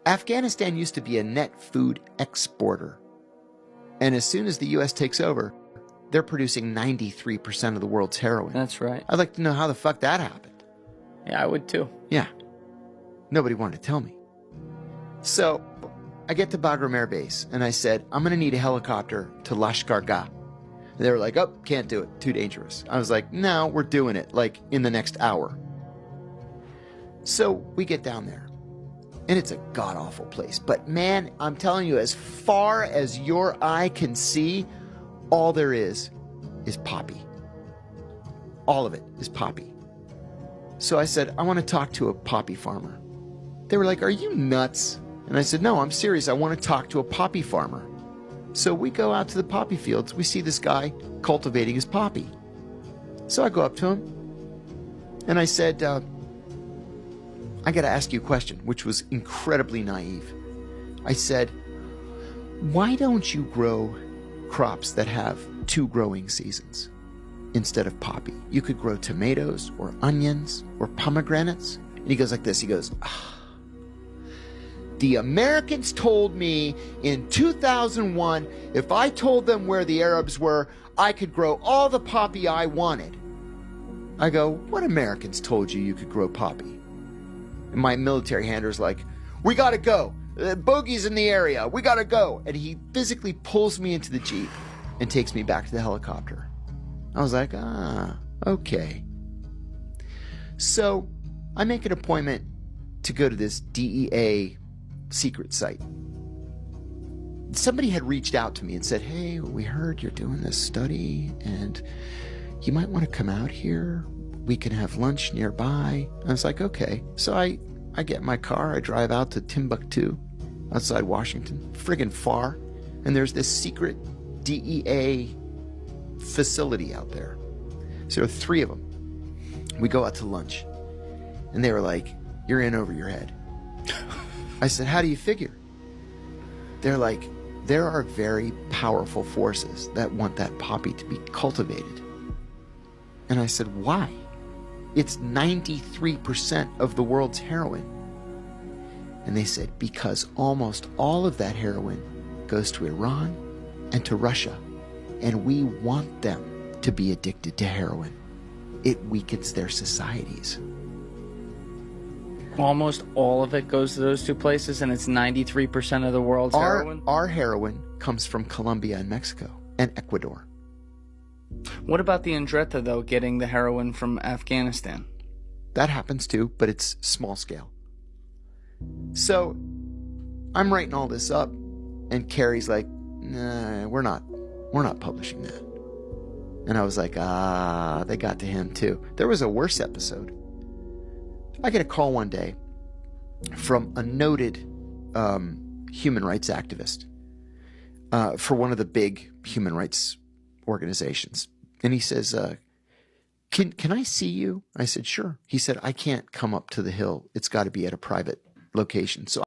Afghanistan used to be a net food exporter. And as soon as the U.S. takes over, they're producing 93% of the world's heroin. That's right. I'd like to know how the fuck that happened. Yeah, I would too. Yeah. Nobody wanted to tell me. So I get to Bagram Air Base and I said, I'm going to need a helicopter to Lashkar Gah. They were like, oh, can't do it. Too dangerous. I was like, no, we're doing it like in the next hour. So we get down there. And it's a god-awful place. But man, I'm telling you, as far as your eye can see, all there is poppy. All of it is poppy. So I said, I want to talk to a poppy farmer. They were like, are you nuts? And I said, no, I'm serious. I want to talk to a poppy farmer. So we go out to the poppy fields. We see this guy cultivating his poppy. So I go up to him and I said, I got to ask you a question, which was incredibly naive. I said, why don't you grow crops that have 2 growing seasons instead of poppy? You could grow tomatoes or onions or pomegranates. And he goes like this. He goes, the Americans told me in 2001, if I told them where the Arabs were, I could grow all the poppy I wanted. I go, what Americans told you could grow poppy? And my military handler's like, we gotta go. Bogey's in the area. We gotta go. And he physically pulls me into the Jeep and takes me back to the helicopter. I was like, okay. So I make an appointment to go to this DEA secret site. Somebody had reached out to me and said, hey, we heard you're doing this study and you might want to come out here. We can have lunch nearby. I was like, okay. So I get in my car. I drive out to Timbuktu outside Washington. Friggin' far. And there's this secret DEA facility out there. So there are 3 of them. We go out to lunch. And they were like, you're in over your head. I said, how do you figure? They're like, there are very powerful forces that want that poppy to be cultivated. And I said, why? It's 93% of the world's heroin. And they said, because almost all of that heroin goes to Iran and to Russia. And we want them to be addicted to heroin. It weakens their societies. Almost all of it goes to those 2 places, and it's 93% of the world's heroin? Our heroin comes from Colombia and Mexico and Ecuador. What about the Andretta, though, getting the heroin from Afghanistan? That happens too, but it's small scale. So I'm writing all this up, and Carrie's like, nah, we're not publishing that. And I was like, they got to him too. There was a worse episode. I get a call one day from a noted human rights activist for one of the big human rights organizations. And he says, can I see you? I said, sure. He said, I can't come up to the hill. It's got to be at a private location. So